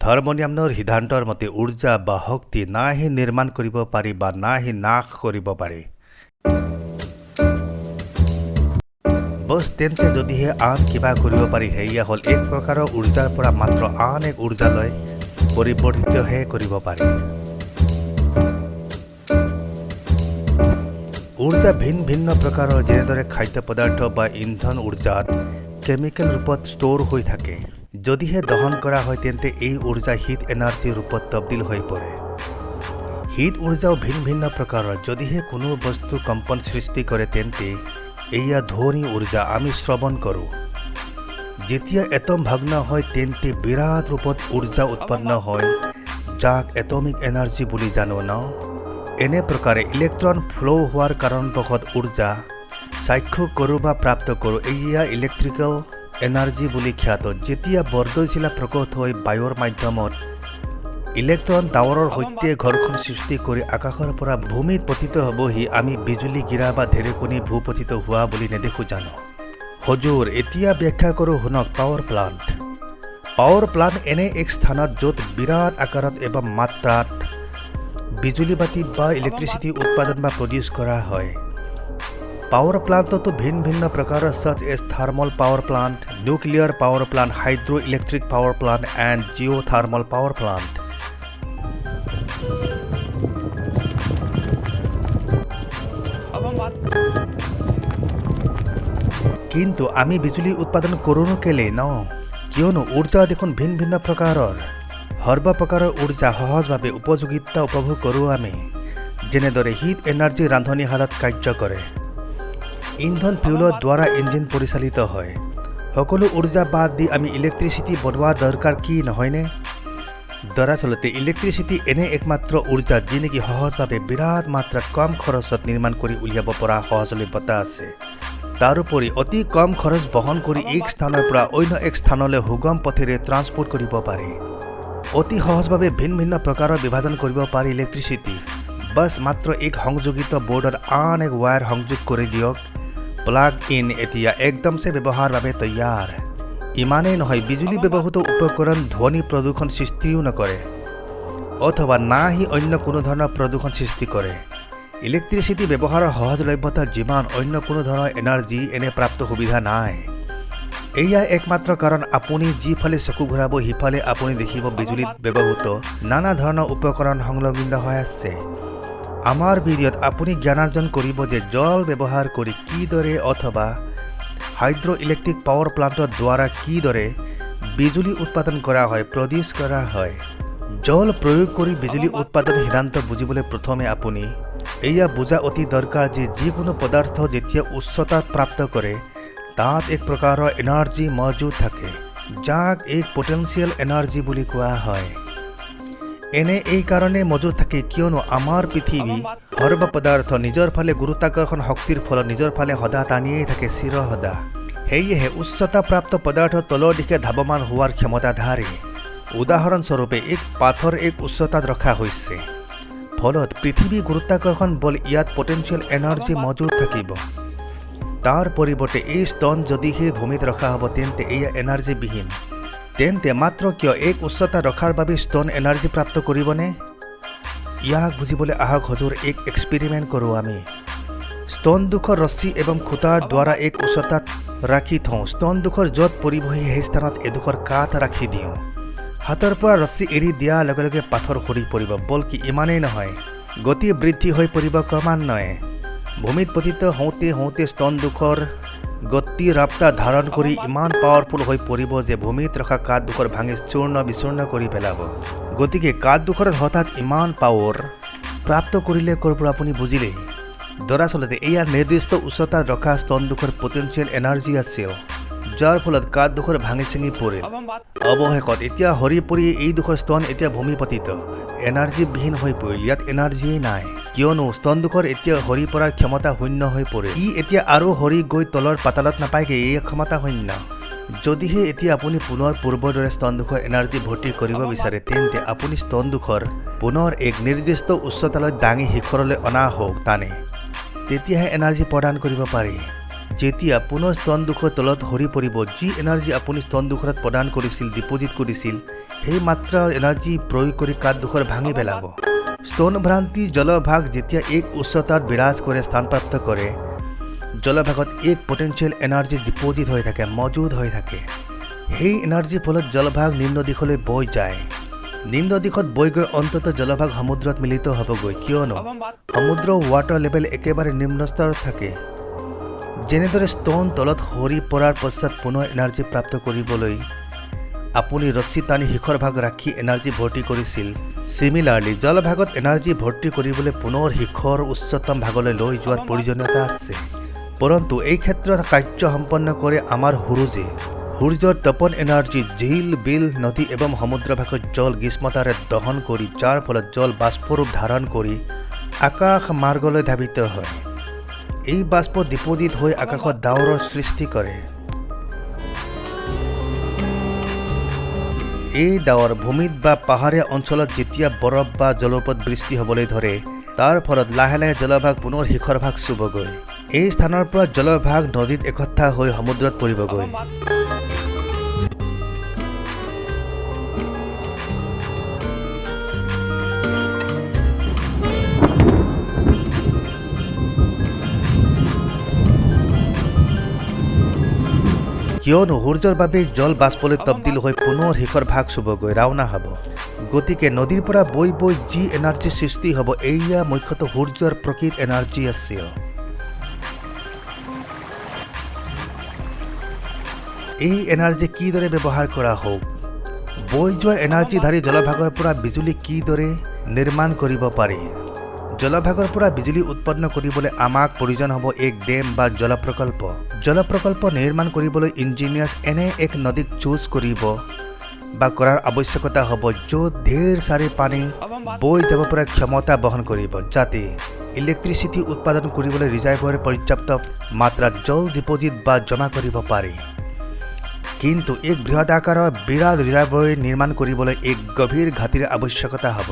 থাৰ্মোনিয়ামৰ সিদ্ধান্তৰ মতে ঊৰ্জা বা শক্তি নাহি নিৰ্মাণ কৰিব পাৰি বা নাহি নাশ কৰিব পাৰি। বস তেন্তে যদিহে আন কিবা কৰিব পাৰি সেয়া হ'ল এক প্ৰকাৰৰ ঊৰ্জাৰ পৰা মাত্ৰ আন এক ঊৰ্জালৈ পৰিৱৰ্তিতহে কৰিব পাৰি। ঊৰ্জা ভিন্ন প্ৰকাৰৰ যেনেদৰে খাদ্য পদাৰ্থ বা ইন্ধন ঊৰ্জাত কেমিকেল ৰূপত ষ্ট'ৰ হৈ থাকে। যদিহে দহন কৰা হয় তেন্তে এই ঊৰ্জা হিট এনাৰ্জিৰ ৰূপত তব্দিল হৈ পৰে। হিট ঊৰ্জাও ভিন্ন প্ৰকাৰৰ। যদিহে কোনো বস্তু কম্পন সৃষ্টি কৰে তেন্তে এয়া ধ্বনি ঊৰ্জা আমি শ্ৰৱণ কৰোঁ। যেতিয়া এটম ভগ্ন হয় তেন্তে বিৰাট ৰূপত ঊৰ্জা উৎপন্ন হয় যাক এটমিক এনাৰ্জি বুলি জানো ন। এনে প্ৰকাৰে ইলেক্ট্ৰন ফ্ল' হোৱাৰ কাৰণবশত ঊৰ্জা চাক্ষু কৰোঁ বা প্ৰাপ্ত কৰোঁ এয়া ইলেক্ট্ৰিকেল এনাৰ্জি বুলি খ্যাত। যেতিয়া বৰ্ধনশীলা প্ৰকট হৈ বায়ুৰ মাধ্যমত ইলেক্ট্ৰন ডাৱৰৰ সৈতে ঘৰ্ষণ সৃষ্টি কৰি আকাশৰ পৰা ভূমিত পতিত হ'বহি আমি বিজুলী গিৰা বা ঢেৰেকনি ভূপতিত হোৱা বুলি নেদেখোঁ জানো। হজুৰ এতিয়া ব্যাখ্যা কৰোঁ শুনক। পাৱাৰ প্লাণ্ট এনে এক স্থানত য'ত বিৰাট আকাৰত এবং মাত্ৰাত বিজুলী বাতি বা ইলেক্ট্ৰিচিটি উৎপাদন বা প্ৰডিউচ কৰা হয়। পাৱাৰ প্লাণ্টতো ভিন্ন প্ৰকাৰৰ such as thermal power plant, nuclear power plant, hydroelectric power plant and geothermal power plant. কিন্তু আমি বিজুলী উৎপাদন কৰোঁ কেলে ন? কিয়নো ঊৰ্জা দেখোন ভিন্ন প্ৰকাৰৰ। সৰ্বপ্ৰকাৰৰ ঊৰ্জা সহজভাৱে উপযোগিতা উপভোগ কৰোঁ আমি। যেনেদৰে হিট এনাৰ্জি ৰান্ধনীশালত কাৰ্য কৰে। ইন্ধন ফিউলৰ দ্বাৰা ইঞ্জিন পৰিচালিত হয়। সকলো ঊৰ্জা বাদ দি আমি ইলেক্ট্ৰিচিটি বনোৱা দৰকাৰ কি নহয়নে? দৰাচলতে ইলেক্ট্ৰিচিটি এনে একমাত্ৰ ঊৰ্জা যি নেকি সহজভাৱে বিৰাট মাত্ৰাত কম খৰচত নিৰ্মাণ কৰি উলিয়াব পৰা সহজলভ্যতা আছে। তাৰোপৰি অতি কম খৰচ বহন কৰি এক স্থানৰ পৰা অন্য এক স্থানলৈ সুগম পথেৰে ট্ৰান্সপৰ্ট কৰিব পাৰি। অতি সহজভাৱে ভিন্ন প্ৰকাৰৰ বিভাজন কৰিব পাৰি ইলেক্ট্ৰিচিটি। বাছ মাত্ৰ এক সংযোগিত বৰ্ডত আন এক ৱায়াৰ সংযোগ কৰি দিয়ক। প্লাগ ইন এতিয়া একদমছে ব্যৱহাৰৰ বাবে তৈয়াৰ। ইমানেই নহয় বিজুলী ব্যৱহৃত উপকৰণ ধ্বনি প্ৰদূষণ সৃষ্টিও নকৰে অথবা না হি অন্য কোনো ধৰণৰ প্ৰদূষণ সৃষ্টি কৰে। ইলেক্ট্ৰিচিটি ব্যৱহাৰৰ সহজলভ্যতা যিমান অন্য কোনো ধৰণৰ এনাৰ্জি এনে প্ৰাপ্ত সুবিধা নাই। এয়া একমাত্ৰ কাৰণ আপুনি যিফালে চকু ঘূৰাব সিফালে আপুনি দেখিব বিজুলীত ব্যৱহৃত নানা ধৰণৰ উপকৰণ সংলগ্ন হৈ আছে। আমাৰ ভিডিঅ'ত আপুনি জ্ঞানাৰ্জন কৰিব যে জল ব্যৱহাৰ কৰি কিদৰে অথবা হাইড্ৰ ইলেক্ট্ৰিক পাৱাৰ প্লাণ্টৰ দ্বাৰা কিদৰে বিজুলী উৎপাদন কৰা হয় প্ৰডিউচ কৰা হয়। জল প্ৰয়োগ কৰি বিজুলী উৎপাদন সিদ্ধান্ত বুজিবলৈ প্ৰথমে আপুনি এয়া বুজা অতি দৰকাৰ যে যিকোনো পদাৰ্থ যেতিয়া উচ্চতা প্ৰাপ্ত কৰে তাত এক প্ৰকাৰৰ এনাৰ্জি মজুদ থাকে যাক এক পটেনচিয়েল এনাৰ্জি বুলি কোৱা হয়। এনে এই কাৰণে মজুদ থাকে কিয়নো আমাৰ পৃথিৱী সৰ্ব পদাৰ্থ নিজৰ ফালে গুৰুত্বাকৰ্ষণ শক্তিৰ ফলত নিজৰ ফালে সদা টানিয়েই থাকে চিৰসদা। সেয়েহে উচ্চতা প্ৰাপ্ত পদাৰ্থ তলৰ দিশে ধাৱমান হোৱাৰ ক্ষমতাধাৰী। উদাহৰণস্বৰূপে এক পাথৰ এক উচ্চতাত ৰখা হৈছে ফলত পৃথিৱী গুৰুত্বাকৰ্ষণ বল ইয়াত পটেনচিয়েল এনাৰ্জি মজুদ থাকিব। তাৰ পৰিৱৰ্তে এই ষ্টন যদিহে ভূমিত ৰখা হ'ব তেন্তে এয়া এনাৰ্জিবিহীন। তেন্তে মাত্ৰ কিয় এক উচ্চতা ৰখাৰ বাবে ষ্টন এনাৰ্জি প্ৰাপ্ত কৰিবনে? ইয়াক বুজিবলৈ আহক হজুৰ এক এক্সপেৰিমেণ্ট কৰোঁ আমি। ষ্টন দুখৰ ৰছী এবং খুঁটাৰ দ্বাৰা এক উচ্চতাত ৰাখি থওঁ। ষ্টন দুখৰ য'ত পৰিবহি সেই স্থানত এডোখৰ কাঠ ৰাখি দিওঁ। হাতৰ পৰা ৰছী এৰি দিয়াৰ লগে লগে পাথৰ সৰি পৰিব। বলকি ইমানেই নহয় গতি বৃদ্ধি হৈ পৰিব ক্ৰমান্বয়ে। ভূমিত পতিত হওঁতে হওঁতে ষ্টন দুখৰ গতি ৰাপ্তা ধাৰণ কৰি ইমান পাৱাৰফুল হৈ পৰিব যে ভূমিত ৰখা কাঠ দুখৰ ভাঙি চূৰ্ণ বিচূৰ্ণ কৰি পেলাব। গতিকে কাঠ দুখৰ হঠাৎ ইমান পাৱাৰ প্ৰাপ্ত কৰিলে ক'ৰ পৰা আপুনি বুজিলেই। দৰাচলতে এয়া নিৰ্দিষ্ট উচ্চতাত ৰখা ষ্টন দুখৰ পটেনচিয়েল এনাৰ্জি আছিল যাৰ ফলত কাঠ দুখৰ ভাঙি চিঙি পৰিল। অৱশেষত এতিয়া হৰি পৰি এই দুখৰ ষ্টন এতিয়া ভূমি পতিত এনাৰ্জিবিহীন হৈ পৰিল। ইয়াত এনাৰ্জিয়েই নাই কিয়নো ষ্টন দুখৰ এতিয়া হৰি পৰাৰ ক্ষমতা শূন্য হৈ পৰিল। ই এতিয়া আৰু হৰি গৈ তলৰ পাতালত নাপায়গৈ। এই ক্ষমতা শূন্য। যদিহে এতিয়া আপুনি পুনৰ পূৰ্বৰ দৰে ষ্টন দুখৰ এনাৰ্জি ভৰ্তি কৰিব বিচাৰে তেন্তে আপুনি ষ্টন দুখৰ পুনৰ এক নিৰ্দিষ্ট উচ্চতালৈ দাঙি শিখৰলৈ অনা হওক টানে তেতিয়াহে এনাৰ্জি প্ৰদান কৰিব পাৰি। যেতিয়া পুনৰ ষ্টন দুখৰ তলত হৰি পৰিব যি এনাৰ্জি আপুনি ষ্টন দুখৰত প্ৰদান কৰিছিল ডিপজিট কৰিছিল সেই মাত্ৰা এনাৰ্জি প্ৰয়োগ কৰি কাঠডোখৰ ভাঙি পেলাব। স্তন ভ্ৰান্তি জলভাগ যেতিয়া এক উচ্চতাত বিৰাজ কৰে স্থানপ্ৰাপ্ত কৰে, জলভাগত এক পটেঞ্চিয়েল এনাৰ্জি ডিপজিট হৈ থাকে, মজুদ হৈ থাকে। সেই এনাৰ্জিৰ ফলত জলভাগ নিম্ন দিশলৈ বৈ যায়। নিম্ন দিশত বৈ গৈ অন্ততঃ জলভাগ সমুদ্ৰত মিলিত হ'বগৈ, কিয়নো সমুদ্ৰৰ ৱাটাৰ লেভেল একেবাৰে নিম্ন স্তৰত থাকে। যেনেদৰে স্তন তলত সৰি পৰাৰ পশ্চাত পুনৰ এনাৰ্জি প্ৰাপ্ত কৰিবলৈ আপুনি ৰছী টানি শিখৰ ভাগ ৰাখি এনাৰ্জি ভৰ্তি কৰিছিল, চিমিলাৰলি জলভাগত এনাৰ্জি ভৰ্তি কৰিবলৈ পুনৰ শিখৰ উচ্চতম ভাগলৈ লৈ যোৱাৰ প্ৰয়োজনীয়তা আছে। পৰন্তু এই ক্ষেত্ৰত কাৰ্য সম্পন্ন কৰে আমাৰ সূৰুজে। সূৰ্যৰ তপন এনাৰ্জি ঝিল, বিল, নদী এবং সমুদ্ৰভাগত জল গ্ৰীষ্মতাৰে দহন কৰি, যাৰ ফলত জল বাষ্পৰূপ ধাৰণ কৰি আকাশ মাৰ্গলৈ ধাৱিত হয়। এই বাষ্প ডিপজিট হৈ আকাশত ডাৱৰৰ সৃষ্টি কৰে। এই ডাৱৰ ভূমিত বা পাহাৰীয়া অঞ্চলত যেতিয়া বৰফ বা জলপ্ৰপাত বৃষ্টি হ'বলৈ ধৰে, তাৰ ফলত লাহে লাহে জলভাগ পুনৰ শিখৰ ভাগ চুবগৈ। এই স্থানৰ পৰা জলভাগ নদীত একঠা হৈ সমুদ্ৰত পৰিবগৈ। কিয়নো সূৰ্যৰ বাবে জল বাষ্পলৈ তবদিল হৈ পুনৰ শিখৰ ভাগ চুবগৈ, ৰাওনা হ'ব। গতিকে নদীৰ পৰা বৈ বৈ যি এনাৰ্জিৰ সৃষ্টি হ'ব, এয়া মুখ্যতঃ সূৰ্যৰ প্ৰকৃত এনাৰ্জি আছে। এই এনাৰ্জি কিদৰে ব্যৱহাৰ কৰা হওক, বৈ যোৱা এনাৰ্জিধাৰী জলভাগৰ পৰা বিজুলী কিদৰে নিৰ্মাণ কৰিব পাৰি। জলভাগৰ পৰা বিজুলী উৎপন্ন কৰিবলৈ আমাক প্ৰয়োজন হ'ব এক ডেম বা জলপ্ৰকল্প। জলপ্ৰকল্প নিৰ্মাণ কৰিবলৈ ইঞ্জিনিয়াৰ্ছ এনে এক নদীক চুজ কৰিব বা কৰাৰ আৱশ্যকতা হ'ব, য'ত ঢেৰ চাৰি পানী বৈ যাব পৰা ক্ষমতা বহন কৰিব, যাতে ইলেক্ট্ৰিচিটি উৎপাদন কৰিবলৈ ৰিজাৰ্ভৰ পৰ্যাপ্ত মাত্ৰাত জল ডিপজিট বা জমা কৰিব পাৰি। কিন্তু এক বৃহৎ আকাৰৰ বিৰাট ৰিজাৰ্ভৰ নিৰ্মাণ কৰিবলৈ এক গভীৰ ঘাটিৰ আৱশ্যকতা হ'ব।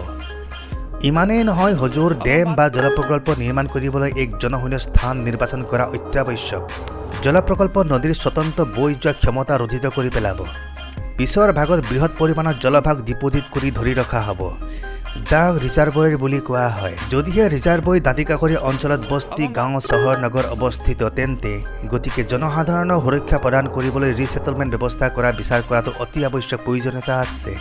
ইমানেই নহয়, হজুৰ ডেম বা জলপ্ৰকল্প নিৰ্মাণ কৰিবলৈ এক জনশূন্য স্থান নিৰ্বাচন কৰা অত্যাৱশ্যক। জলপ্ৰকল্প নদীৰ স্বতন্ত্ৰ বৈ যোৱা ক্ষমতা ৰোধিত কৰি পেলাব। পিছৰ ভাগত বৃহৎ পৰিমাণৰ জলভাগ ডিপজিট কৰি ধৰি ৰখা হ'ব, যাক ৰিজাৰ্ভৰ বুলি কোৱা হয়। যদিহে ৰিজাৰ্ভৰ দাঁতিকাষৰীয়া অঞ্চলত বস্তি, গাঁও, চহৰ, নগৰ অৱস্থিত, তেন্তে গতিকে জনসাধাৰণৰ সুৰক্ষা প্ৰদান কৰিবলৈ ৰিছেটলমেণ্ট ব্যৱস্থা কৰা বিচাৰ কৰাটো অতি আৱশ্যক প্ৰয়োজনীয়তা আছে।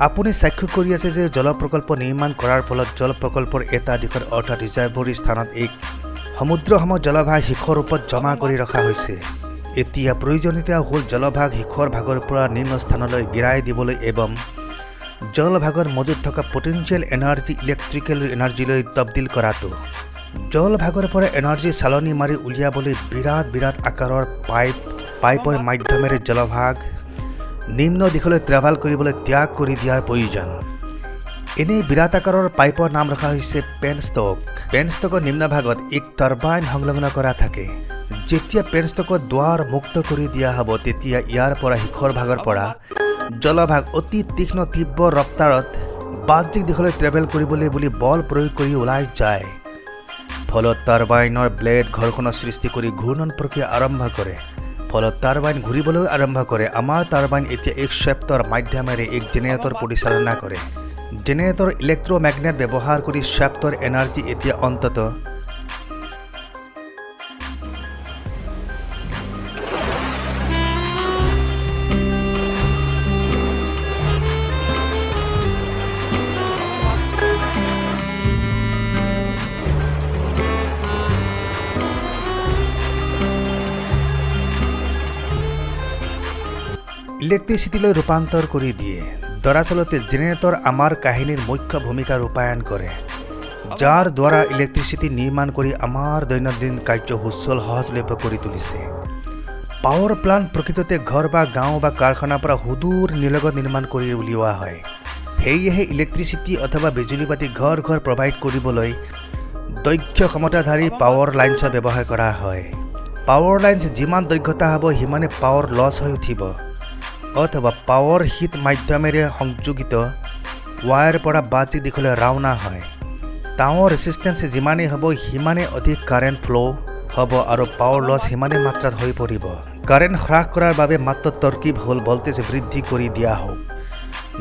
আপুনি সাক্ষ্য কৰি আছে যে জলপ্ৰকল্প নিৰ্মাণ কৰাৰ ফলত জলপ্ৰকল্পৰ এটা দিশত অৰ্থাৎ ৰিজাৰ্ভৰ স্থানত এক সমুদ্ৰসম জলভাগ শিখৰ ৰূপত জমা কৰি ৰখা হৈছে। এতিয়া প্ৰয়োজনীয়তা হ'ল জলভাগ শিখৰ ভাগৰ পৰা নিম্ন স্থানলৈ গিৰাই দিবলৈ এবং জলভাগত মজুত থকা পটেঞ্চিয়েল এনাৰ্জি ইলেক্ট্ৰিকেল এনাৰ্জিলৈ তবদিল কৰাটো। জলভাগৰ পৰা এনাৰ্জি চালনি মাৰি উলিয়াবলৈ বিৰাট বিৰাট আকাৰৰ পাইপৰ মাধ্যমেৰে জলভাগ নিম্ন দিশলৈ ট্ৰেভেল কৰিবলৈ ত্যাগ কৰি দিয়াৰ প্ৰয়োজন। এনে বিৰাট আকাৰৰ পাইপৰ নাম ৰখা হৈছে পেনষ্টক। পেনষ্টকৰ নিম্নভাগত এক টাৰ্বাইন সংলগ্ন কৰা থাকে। যেতিয়া পেনষ্টকৰ দুৱাৰ মুক্ত কৰি দিয়া হ'ব, তেতিয়া ইয়াৰ পৰা শিখৰ ভাগৰ পৰা জলভাগ অতি তীক্ষ্ণ তীব্ৰ ৰফতাৰত বাহ্যিক দিশলৈ ট্ৰেভেল কৰিবলৈ বুলি বল প্ৰয়োগ কৰি ওলাই যায়। ফলত টাৰ্বাইনৰ ব্লেড ঘৰ্ষণৰ সৃষ্টি কৰি ঘূৰ্ণন প্ৰক্ৰিয়া আৰম্ভ কৰে। ফলত টাৰ্বাইন ঘূৰিবলৈ আৰম্ভ কৰে। আমাৰ টাৰ্বাইন এতিয়া এক শ্বেফ্টৰ মাধ্যমেৰে এক জেনেৰেটৰ পৰিচালনা কৰে। জেনেৰেটৰ ইলেক্ট্ৰমেগনেট ব্যৱহাৰ কৰি শ্বেফ্টৰ এনাৰ্জি এতিয়া অন্ততঃ ইলেক্ট্ৰিচিটিলৈ ৰূপান্তৰ কৰি দিয়ে। দৰাচলতে জেনেৰেটৰ আমাৰ কাহিনীৰ মুখ্য ভূমিকা ৰূপায়ণ কৰে, যাৰ দ্বাৰা ইলেক্ট্ৰিচিটি নিৰ্মাণ কৰি আমাৰ দৈনন্দিন কাৰ্য সুচল সহজলভ্য কৰি তুলিছে। পাৱাৰ প্লাণ্ট প্ৰকৃততে ঘৰ বা গাঁও বা কাৰখানাৰ পৰা সুদূৰ নিলগত নিৰ্মাণ কৰি উলিওৱা হয়। সেয়েহে ইলেক্ট্ৰিচিটি অথবা বিজুলী বাতি ঘৰ ঘৰ প্ৰভাইড কৰিবলৈ দক্ষ ক্ষমতাধাৰী পাৱাৰ লাইনছৰ ব্যৱহাৰ কৰা হয়। পাৱাৰ লাইনছ যিমান দক্ষতা হ'ব, সিমানে পাৱাৰ লছ হৈ উঠিব, অথবা পাৱাৰ হিট মাধ্যমেৰে সংযোজিত ৱায়াৰ পৰা বাহ্যিক দিশলৈ ৰাওনা হয়। টাৱাৰ ৰেচিষ্টেন্স যিমানেই হ'ব, সিমানে অধিক কাৰেণ্ট ফ্ল' হ'ব আৰু পাৱাৰ লছ সিমানে মাত্ৰাত হৈ পৰিব। কাৰেণ্ট হ্ৰাস কৰাৰ বাবে মাত্ৰ তৰ্কিব হ'ল ভল্টেজ বৃদ্ধি কৰি দিয়া হওক।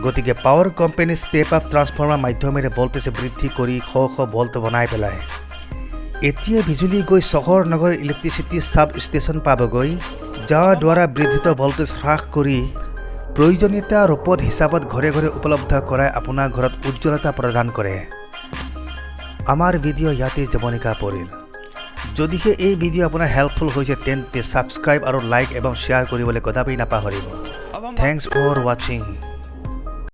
গতিকে power company step up transformer মাধ্যমেৰে ভল্টেজ বৃদ্ধি কৰি শ শ ভল্ট বনাই পেলায়। এতিয়া বিজুলী গৈ চহৰ নগৰ ইলেক্ট্ৰিচিটি সাব ষ্টেচন পাবগৈ, যাৰ দ্বাৰা বৃদ্ধিত ভল্টেজ হ্ৰাস কৰি প্ৰয়োজনীয়তা ৰূপত হিচাপত ঘৰে ঘৰে উপলব্ধ কৰাই আপোনাৰ ঘৰত উজ্জ্বলতা প্ৰদান কৰে। আমাৰ ভিডিঅ' ইয়াতে জমনিকা পৰিল। যদিহে এই ভিডিঅ' আপোনাৰ হেল্পফুল হৈছে তেন্তে ছাবস্ক্ৰাইব আৰু লাইক এবং শ্বেয়াৰ কৰিবলৈ কদাপি নাপাহৰিব। থেংকছ ফৰ ৱাচিং।